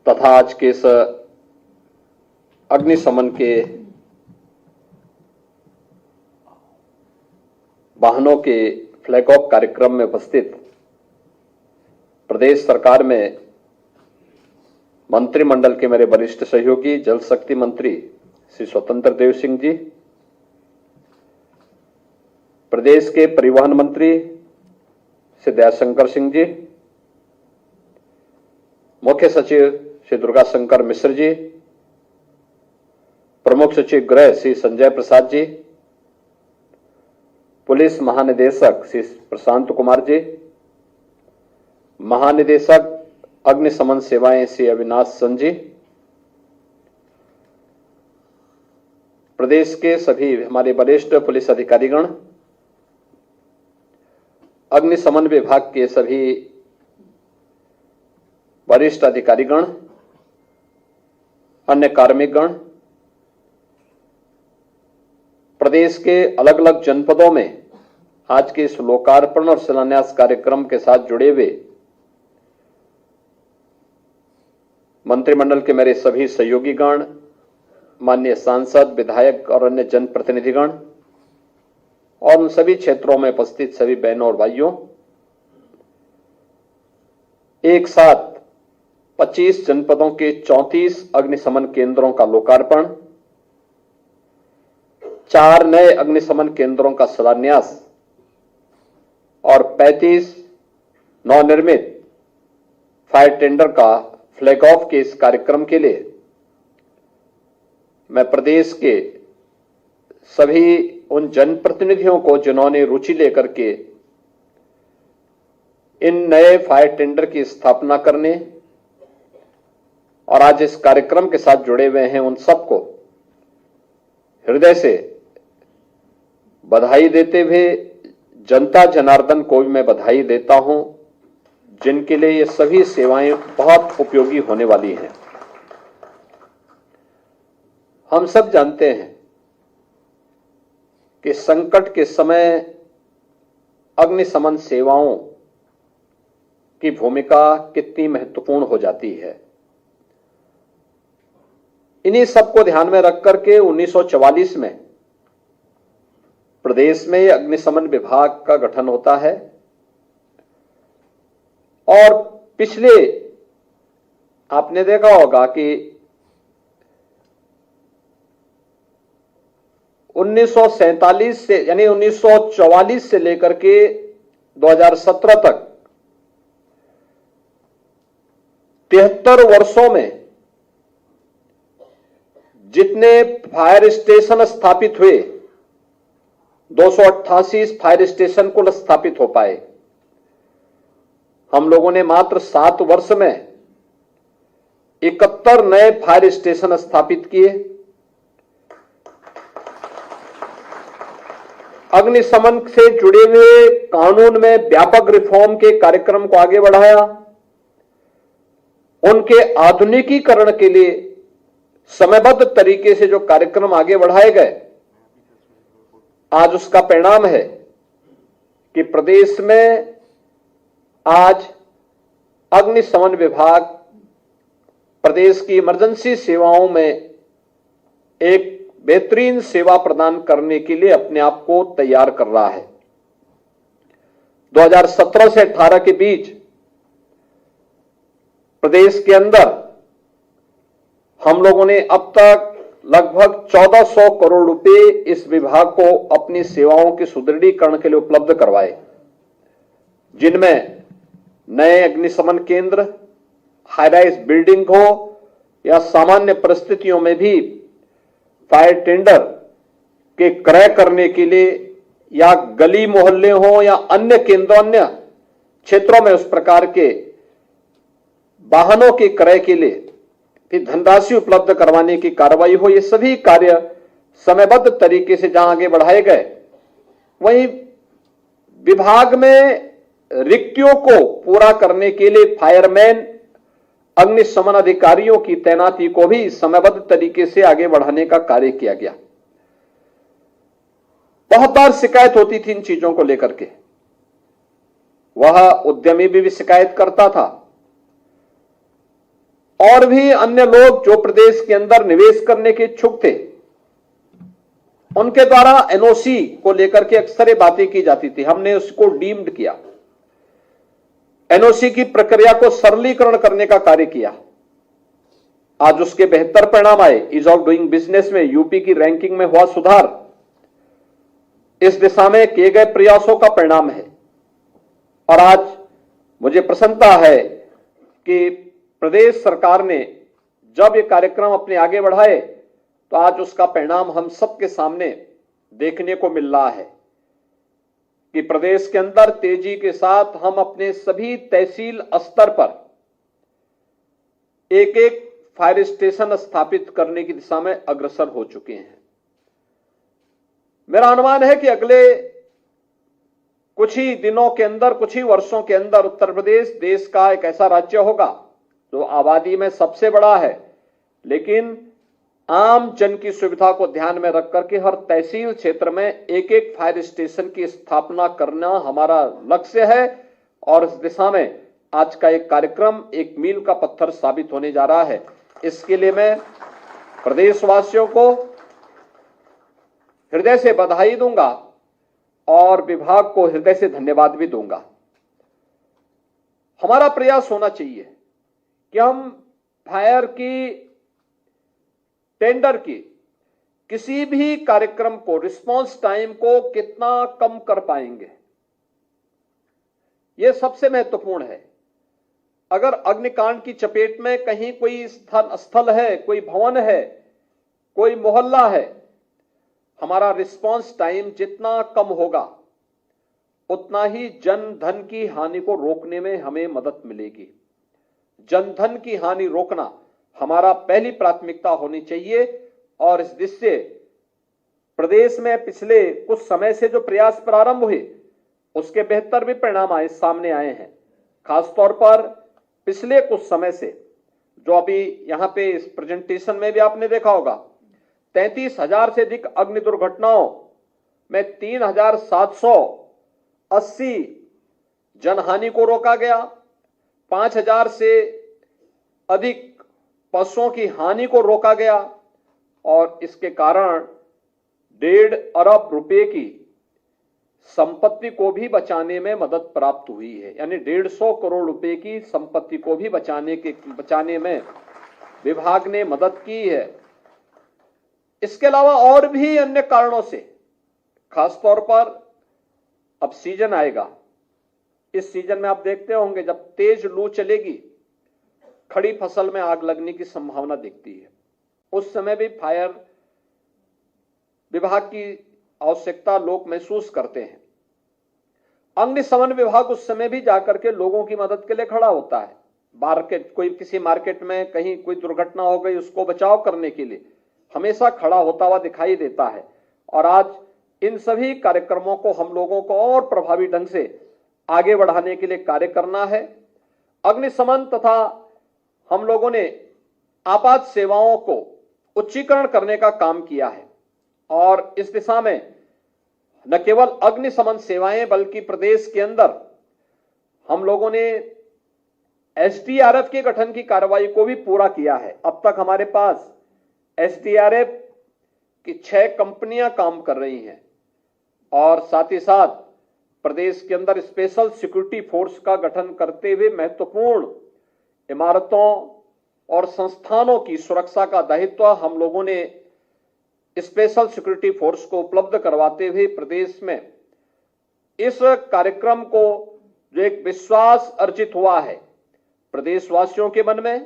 तथा आज के इस अग्निशमन के वाहनों के फ्लैग ऑफ कार्यक्रम में उपस्थित प्रदेश सरकार में मंत्रिमंडल के मेरे वरिष्ठ सहयोगी जल शक्ति मंत्री श्री स्वतंत्र देव सिंह जी, प्रदेश के परिवहन मंत्री श्री दयाशंकर सिंह जी, मुख्य सचिव श्री दुर्गा शंकर मिश्र जी, प्रमुख सचिव गृह श्री संजय प्रसाद जी, पुलिस महानिदेशक श्री प्रशांत कुमार जी, महानिदेशक अग्निशमन सेवाएं श्री अविनाश सन जी, प्रदेश के सभी हमारे वरिष्ठ पुलिस अधिकारीगण, अग्निशमन विभाग के सभी वरिष्ठ अधिकारीगण, अन्य कार्मिकगण, प्रदेश के अलग अलग जनपदों में आज के इस लोकार्पण और शिलान्यास कार्यक्रम के साथ जुड़े हुए मंत्रिमंडल के मेरे सभी सहयोगीगण, माननीय सांसद, विधायक और अन्य जनप्रतिनिधिगण और उन सभी क्षेत्रों में उपस्थित सभी बहनों और भाइयों, एक साथ 25 जनपदों के 34 अग्निशमन केंद्रों का लोकार्पण, 4 नए अग्निशमन केंद्रों का शिलान्यास और 35 नवनिर्मित फायर टेंडर का फ्लैग ऑफ के इस कार्यक्रम के लिए मैं प्रदेश के सभी उन जनप्रतिनिधियों को जिन्होंने रुचि लेकर के इन नए फायर टेंडर की स्थापना करने और आज इस कार्यक्रम के साथ जुड़े हुए हैं, उन सबको हृदय से बधाई देते हुए जनता जनार्दन को भी मैं बधाई देता हूं, जिनके लिए ये सभी सेवाएं बहुत उपयोगी होने वाली हैं। हम सब जानते हैं कि संकट के समय अग्निशमन सेवाओं की भूमिका कितनी महत्वपूर्ण हो जाती है। इन्हीं सबको ध्यान में रख करके 1944 में प्रदेश में अग्निशमन विभाग का गठन होता है और पिछले आपने देखा होगा कि 1947 से यानी 1944 से लेकर के 2017 तक 73 वर्षों में जितने फायर स्टेशन स्थापित हुए, 288 फायर स्टेशन कुल स्थापित हो पाए। हम लोगों ने मात्र 7 वर्ष में 71 नए फायर स्टेशन स्थापित किए। अग्निशमन से जुड़े हुए कानून में व्यापक रिफॉर्म के कार्यक्रम को आगे बढ़ाया। उनके आधुनिकीकरण के लिए समयबद्ध तरीके से जो कार्यक्रम आगे बढ़ाए गए, आज उसका परिणाम है कि प्रदेश में आज अग्निशमन विभाग प्रदेश की इमरजेंसी सेवाओं में एक बेहतरीन सेवा प्रदान करने के लिए अपने आप को तैयार कर रहा है। 2017 से 18 के बीच प्रदेश के अंदर हम लोगों ने अब तक लगभग 1400 करोड़ रुपए इस विभाग को अपनी सेवाओं के सुदृढ़ीकरण के लिए उपलब्ध करवाए, जिनमें नए अग्निशमन केंद्र, हाईराइज बिल्डिंग हो या सामान्य परिस्थितियों में भी फायर टेंडर के क्रय करने के लिए या गली मोहल्ले हो या अन्य केंद्रों, अन्य क्षेत्रों में उस प्रकार के वाहनों के क्रय के लिए फिर धनराशि उपलब्ध करवाने की कार्रवाई हो। ये सभी कार्य समयबद्ध तरीके से जहां आगे बढ़ाए गए, वहीं विभाग में रिक्तियों को पूरा करने के लिए फायरमैन, अग्निशमन अधिकारियों की तैनाती को भी समयबद्ध तरीके से आगे बढ़ाने का कार्य किया गया। बहुत बार शिकायत होती थी इन चीजों को लेकर के, वह उद्यमी भी शिकायत करता था और भी अन्य लोग जो प्रदेश के अंदर निवेश करने के इच्छुक थे, उनके द्वारा एनओसी को लेकर के अक्सर बातें की जाती थी। हमने उसको डीम्ड किया, एनओसी की प्रक्रिया को सरलीकरण करने का कार्य किया। आज उसके बेहतर परिणाम आए। ईज ऑफ डूइंग बिजनेस में यूपी की रैंकिंग में हुआ सुधार इस दिशा में किए गए प्रयासों का परिणाम है। और आज मुझे प्रसन्नता है कि प्रदेश सरकार ने जब ये कार्यक्रम अपने आगे बढ़ाए तो आज उसका परिणाम हम सबके सामने देखने को मिल रहा है कि प्रदेश के अंदर तेजी के साथ हम अपने सभी तहसील स्तर पर एक एक फायर स्टेशन स्थापित करने की दिशा में अग्रसर हो चुके हैं। मेरा अनुमान है कि अगले कुछ ही दिनों के अंदर, कुछ ही वर्षों के अंदर उत्तर प्रदेश देश का एक ऐसा राज्य होगा जो आबादी में सबसे बड़ा है, लेकिन आम जन की सुविधा को ध्यान में रख करके हर तहसील क्षेत्र में एक एक फायर स्टेशन की स्थापना करना हमारा लक्ष्य है। और इस दिशा में आज का एक कार्यक्रम एक मील का पत्थर साबित होने जा रहा है। इसके लिए मैं प्रदेशवासियों को हृदय से बधाई दूंगा और विभाग को हृदय से धन्यवाद भी दूंगा। हमारा प्रयास होना चाहिए कि हम फायर की टेंडर की किसी भी कार्यक्रम को, रिस्पांस टाइम को कितना कम कर पाएंगे, यह सबसे महत्वपूर्ण है। अगर अग्निकांड की चपेट में कहीं कोई स्थल है, कोई भवन है, कोई मोहल्ला है, हमारा रिस्पांस टाइम जितना कम होगा उतना ही जन धन की हानि को रोकने में हमें मदद मिलेगी। जन धन की हानि रोकना हमारा पहली प्राथमिकता होनी चाहिए। और इस दृष्टि से प्रदेश में पिछले कुछ समय से जो प्रयास प्रारंभ हुए उसके बेहतर भी परिणाम सामने आए हैं। खासतौर पर पिछले कुछ समय से जो अभी यहां पे इस प्रेजेंटेशन में भी आपने देखा होगा, 33,000 से अधिक अग्नि दुर्घटनाओं में 3,780 जनहानि को रोका गया, 5,000 से अधिक पशुओं की हानि को रोका गया और इसके कारण 1.5 अरब रुपए की संपत्ति को भी बचाने में मदद प्राप्त हुई है। यानी 150 करोड़ रुपए की संपत्ति को भी बचाने में विभाग ने मदद की है। इसके अलावा और भी अन्य कारणों से, खासतौर पर अब सीजन आएगा, इस सीजन में आप देखते होंगे जब तेज लू चलेगी खड़ी फसल में आग लगने की संभावना दिखती है। उस समय भी फायर विभाग की आवश्यकता लोग महसूस करते हैं। अग्निशमन विभाग उस समय भी जाकर के लोगों की मदद के लिए खड़ा होता है। किसी मार्केट में कहीं कोई दुर्घटना हो गई, उसको बचाव करने के लिए हमेशा खड़ा होता हुआ दिखाई देता है। और आज इन सभी कार्यक्रमों को हम लोगों को और प्रभावी ढंग से आगे बढ़ाने के लिए कार्य करना है। अग्निशमन तथा हम लोगों ने आपात सेवाओं को उच्चीकरण करने का काम किया है और इस दिशा में न केवल अग्निशमन सेवाएं बल्कि प्रदेश के अंदर हम लोगों ने एसडीआरएफ के गठन की कार्रवाई को भी पूरा किया है। अब तक हमारे पास एसडीआरएफ की 6 कंपनियां काम कर रही हैं और साथ ही साथ प्रदेश के अंदर स्पेशल सिक्योरिटी फोर्स का गठन करते हुए महत्वपूर्ण इमारतों और संस्थानों की सुरक्षा का दायित्व हम लोगों ने स्पेशल सिक्योरिटी फोर्स को उपलब्ध करवाते हुए प्रदेश में इस कार्यक्रम को जो एक विश्वास अर्जित हुआ है प्रदेशवासियों के मन में,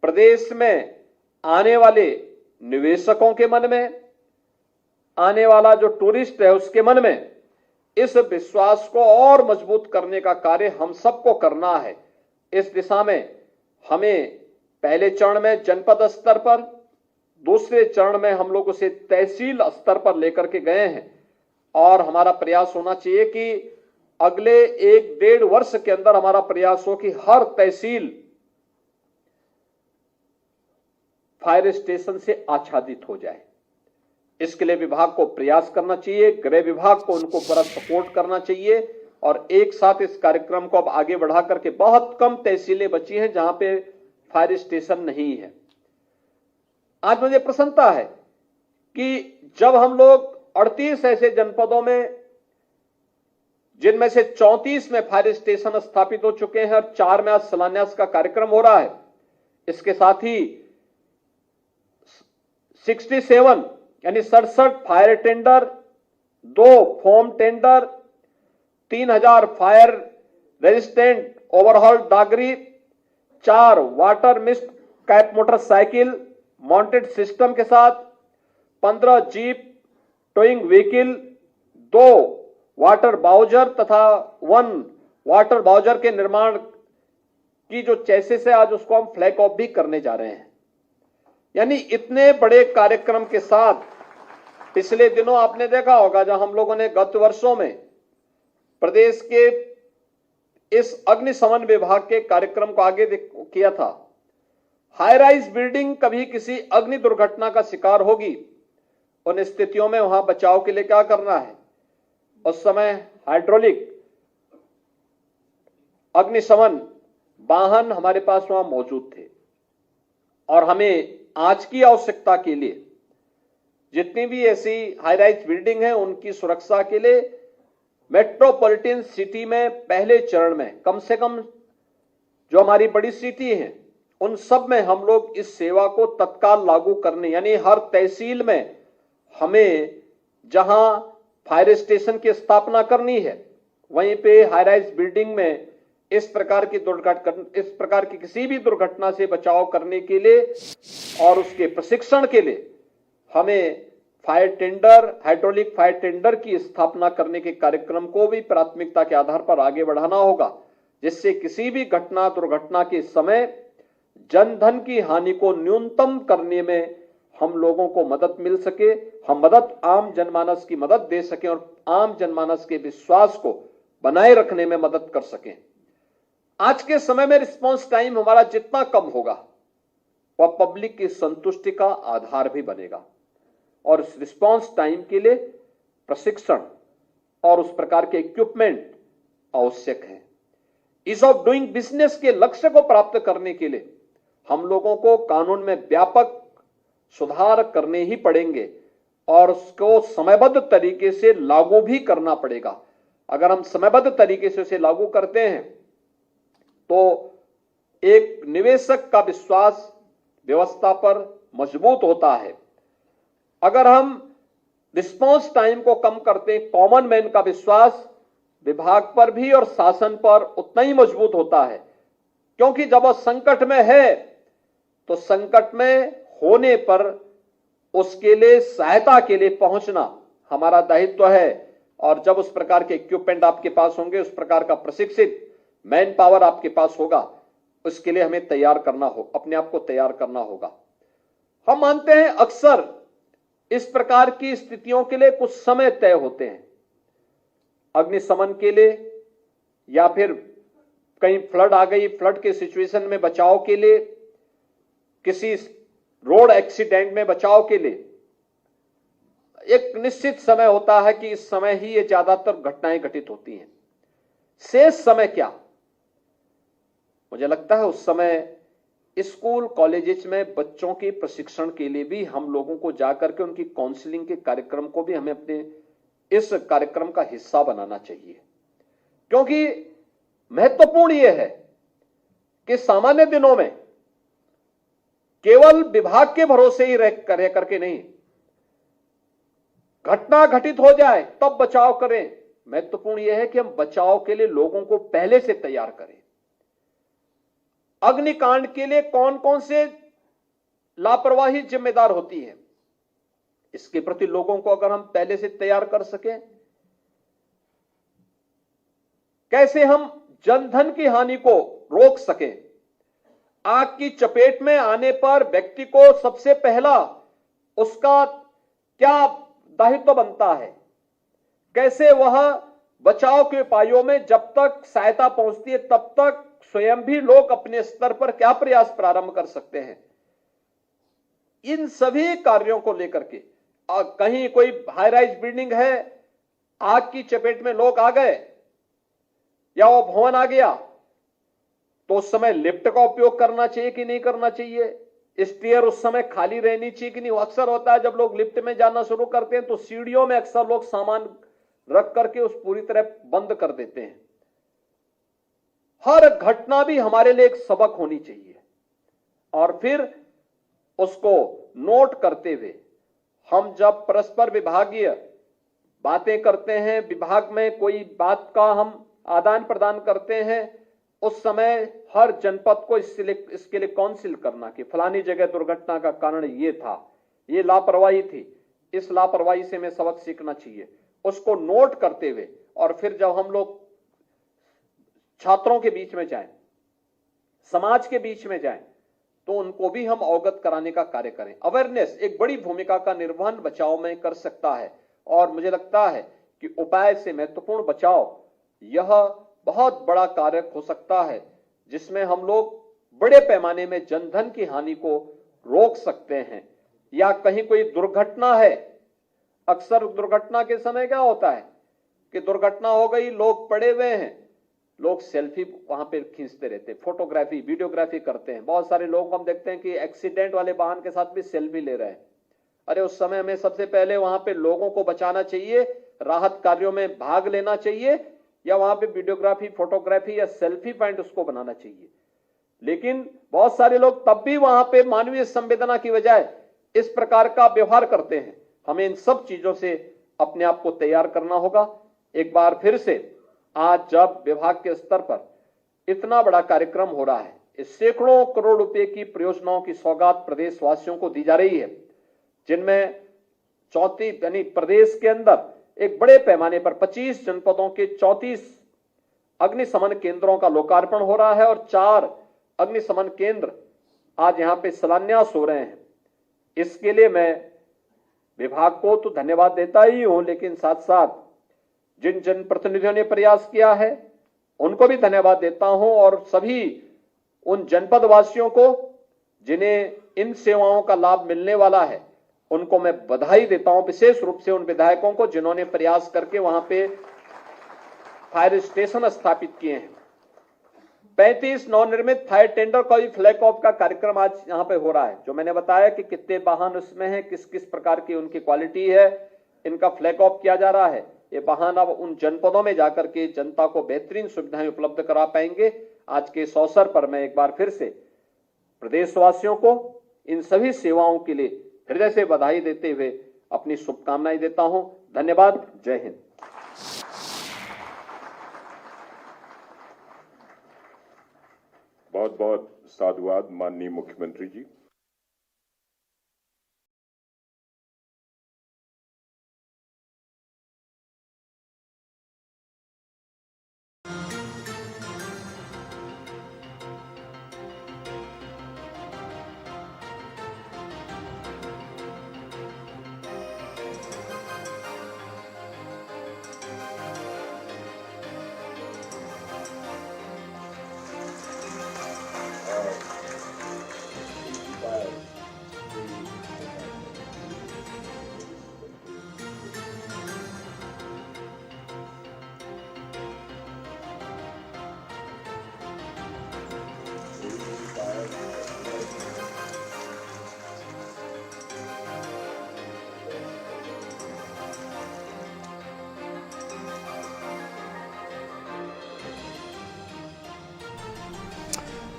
प्रदेश में आने वाले निवेशकों के मन में, आने वाला जो टूरिस्ट है उसके मन में, इस विश्वास को और मजबूत करने का कार्य हम सबको करना है। इस दिशा में हमें पहले चरण में जनपद स्तर पर, दूसरे चरण में हम लोग उसे तहसील स्तर पर लेकर के गए हैं और हमारा प्रयास होना चाहिए कि अगले 1-1.5 वर्ष के अंदर हमारा प्रयास हो कि हर तहसील फायर स्टेशन से आच्छादित हो जाए। इसके लिए विभाग को प्रयास करना चाहिए, गृह विभाग को उनको पूरा सपोर्ट करना चाहिए और एक साथ इस कार्यक्रम को अब आगे बढ़ा करके बहुत कम तहसीलें बची हैं जहां पे फायर स्टेशन नहीं है। आज मुझे प्रसन्नता है कि जब हम लोग 38 ऐसे जनपदों में, जिनमें से 34 में फायर स्टेशन स्थापित हो चुके हैं और 4 में आज शिलान्यास का कार्यक्रम हो रहा है, इसके साथ ही 67 यानी 67 fire tender, 2 foam tender, 3000 fire resistant overall dungaree, 4 water mist cap motorcycle mounted system के साथ, 15 jeep towing vehicle, 2 water bowser तथा 1 वाटर बाउजर के निर्माण की जो चेसिस है, आज उसको हम फ्लैग ऑफ भी करने जा रहे हैं। यानी इतने बड़े कार्यक्रम के साथ पिछले दिनों आपने देखा होगा, जब हम लोगों ने गत वर्षों में प्रदेश के इस अग्निशमन विभाग के कार्यक्रम को आगे किया था। हाई राइज बिल्डिंग कभी किसी अग्नि दुर्घटना का शिकार होगी, उन स्थितियों में वहां बचाव के लिए क्या करना है। उस समय हाइड्रोलिक अग्निशमन वाहन हमारे पास वहां मौजूद थे और हमें आज की आवश्यकता के लिए जितनी भी ऐसी हाई राइज बिल्डिंग है उनकी सुरक्षा के लिए मेट्रोपॉलिटन सिटी में पहले चरण में कम से कम जो हमारी बड़ी सिटी हैं उन सब में हम लोग इस सेवा को तत्काल लागू करने, यानी हर तहसील में हमें जहां फायर स्टेशन की स्थापना करनी है वहीं पे हाई राइज बिल्डिंग में इस प्रकार की किसी भी दुर्घटना से बचाव करने के लिए और उसके प्रशिक्षण के लिए हमें fire tender, hydraulic fire tender की स्थापना करने के कार्यक्रम को भी प्राथमिकता के आधार पर आगे बढ़ाना होगा, जिससे किसी भी घटना दुर्घटना के समय जनधन की हानि को न्यूनतम करने में हम लोगों को मदद मिल सके, हम मदद आम जनमानस की मदद दे सकें और आम जनमानस के विश्वास को बनाए रखने में मदद कर सकें। आज के समय में रिस्पांस टाइम हमारा जितना कम होगा वह पब्लिक की संतुष्टि का आधार भी बनेगा और इस रिस्पांस टाइम के लिए प्रशिक्षण और उस प्रकार के इक्विपमेंट आवश्यक है। ईज ऑफ डूइंग बिजनेस के लक्ष्य को प्राप्त करने के लिए हम लोगों को कानून में व्यापक सुधार करने ही पड़ेंगे और उसको समयबद्ध तरीके से लागू भी करना पड़ेगा। अगर हम समयबद्ध तरीके से उसे लागू करते हैं तो एक निवेशक का विश्वास व्यवस्था पर मजबूत होता है। अगर हम रिस्पांस टाइम को कम करते हैं, कॉमन मैन का विश्वास विभाग पर भी और शासन पर उतना ही मजबूत होता है, क्योंकि जब वह संकट में है तो संकट में होने पर उसके लिए सहायता के लिए पहुंचना हमारा दायित्व है। और जब उस प्रकार के इक्विपमेंट आपके पास होंगे, उस प्रकार का प्रशिक्षित मैन पावर आपके पास होगा, उसके लिए हमें तैयार करना हो, अपने आप को तैयार करना होगा। हम मानते हैं अक्सर इस प्रकार की स्थितियों के लिए कुछ समय तय होते हैं, अग्निशमन के लिए या फिर कहीं फ्लड आ गई, फ्लड के सिचुएशन में बचाव के लिए, किसी रोड एक्सीडेंट में बचाव के लिए एक निश्चित समय होता है कि इस समय ही ये ज्यादातर घटनाएं घटित होती हैं। शेष समय क्या, मुझे लगता है उस समय स्कूल कॉलेजेस में बच्चों के प्रशिक्षण के लिए भी हम लोगों को जाकर के उनकी काउंसलिंग के कार्यक्रम को भी हमें अपने इस कार्यक्रम का हिस्सा बनाना चाहिए, क्योंकि महत्वपूर्ण यह है कि सामान्य दिनों में केवल विभाग के भरोसे ही रह करके नहीं, घटना घटित हो जाए तब बचाव करें। महत्वपूर्ण यह है कि हम बचाव के लिए लोगों को पहले से तैयार करें। अग्निकांड के लिए कौन कौन से लापरवाही जिम्मेदार होती है, इसके प्रति लोगों को अगर हम पहले से तैयार कर सकें, कैसे हम जनधन की हानि को रोक सकें। आग की चपेट में आने पर व्यक्ति को सबसे पहला उसका क्या दायित्व बनता है, कैसे वह बचाव के उपायों में जब तक सहायता पहुंचती है तब तक स्वयं भी लोग अपने स्तर पर क्या प्रयास प्रारंभ कर सकते हैं। इन सभी कार्यों को लेकर के कहीं कोई हाई राइज बिल्डिंग है, आग की चपेट में लोग आ गए या वो भवन आ गया, तो उस समय लिफ्ट का उपयोग करना चाहिए कि नहीं करना चाहिए, स्टेयर उस समय खाली रहनी चाहिए कि नहीं। अक्सर होता है जब लोग लिफ्ट में जाना शुरू करते हैं तो सीढ़ियों में अक्सर लोग सामान रख करके उस पूरी तरह बंद कर देते हैं। हर घटना भी हमारे लिए एक सबक होनी चाहिए और फिर उसको नोट करते हुए हम जब परस्पर विभागीय बातें करते हैं, विभाग में कोई बात का हम आदान प्रदान करते हैं, उस समय हर जनपद को इसके लिए काउंसिल करना कि फलानी जगह दुर्घटना का कारण ये था, ये लापरवाही थी, इस लापरवाही से हमें सबक सीखना चाहिए, उसको नोट करते हुए और फिर जब हम लोग छात्रों के बीच में जाएं, समाज के बीच में जाएं, तो उनको भी हम अवगत कराने का कार्य करें। अवेयरनेस एक बड़ी भूमिका का निर्वहन बचाव में कर सकता है और मुझे लगता है कि उपाय से महत्वपूर्ण बचाव यह बहुत बड़ा कारक हो सकता है जिसमें हम लोग बड़े पैमाने में जनधन की हानि को रोक सकते हैं। या कहीं कोई दुर्घटना है, अक्सर दुर्घटना के समय क्या होता है कि दुर्घटना हो गई, लोग पड़े हुए हैं, लोग सेल्फी वहां पे खींचते रहते हैं, फोटोग्राफी वीडियोग्राफी करते हैं। बहुत सारे लोग हम देखते हैं कि एक्सीडेंट वाले वाहन के साथ भी सेल्फी ले रहे हैं। अरे उस समय हमें सबसे पहले वहां पे लोगों को बचाना चाहिए, राहत कार्यों में भाग लेना चाहिए या वहां पे वीडियोग्राफी फोटोग्राफी या सेल्फी पॉइंट उसको बनाना चाहिए। लेकिन बहुत सारे लोग तब भी वहां पे मानवीय संवेदना की बजाय इस प्रकार का व्यवहार करते हैं। हमें इन सब चीजों से अपने आप को तैयार करना होगा। एक बार फिर से आज जब विभाग के स्तर पर इतना बड़ा कार्यक्रम हो रहा है, इस सैकड़ों करोड़ रुपए की परियोजनाओं की सौगात प्रदेशवासियों को दी जा रही है, जिनमें 34 यानी प्रदेश के अंदर एक बड़े पैमाने पर 25 जनपदों के 34 अग्निशमन केंद्रों का लोकार्पण हो रहा है और 4 अग्निशमन केंद्र आज यहां पे शिलान्यास हो रहे हैं। इसके लिए मैं विभाग को तो धन्यवाद देता ही हूं, लेकिन साथ साथ जिन जनप्रतिनिधियों ने प्रयास किया है उनको भी धन्यवाद देता हूं और सभी उन जनपद वासियों को जिन्हें इन सेवाओं का लाभ मिलने वाला है उनको मैं बधाई देता हूं। विशेष रूप से उन विधायकों को जिन्होंने प्रयास करके वहां पे फायर स्टेशन स्थापित किए हैं। 35 नवनिर्मित फायर टेंडर का भी फ्लैग ऑफ का कार्यक्रम आज यहां पे हो रहा है। जो मैंने बताया कि कितने वाहन उसमें हैं, किस किस प्रकार की उनकी क्वालिटी है, इनका फ्लैग ऑफ किया जा रहा है। ये वाहन अब उन जनपदों में जाकर के जनता को बेहतरीन सुविधाएं उपलब्ध करा पाएंगे। आज के इस अवसर पर मैं एक बार फिर से प्रदेशवासियों को इन सभी सेवाओं के लिए हृदय से बधाई देते हुए अपनी शुभकामनाएं देता हूं। धन्यवाद। जय हिंद। बहुत बहुत साधुवाद माननीय मुख्यमंत्री जी।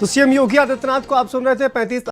तो सीएम योगी आदित्यनाथ को आप सुन रहे थे। 35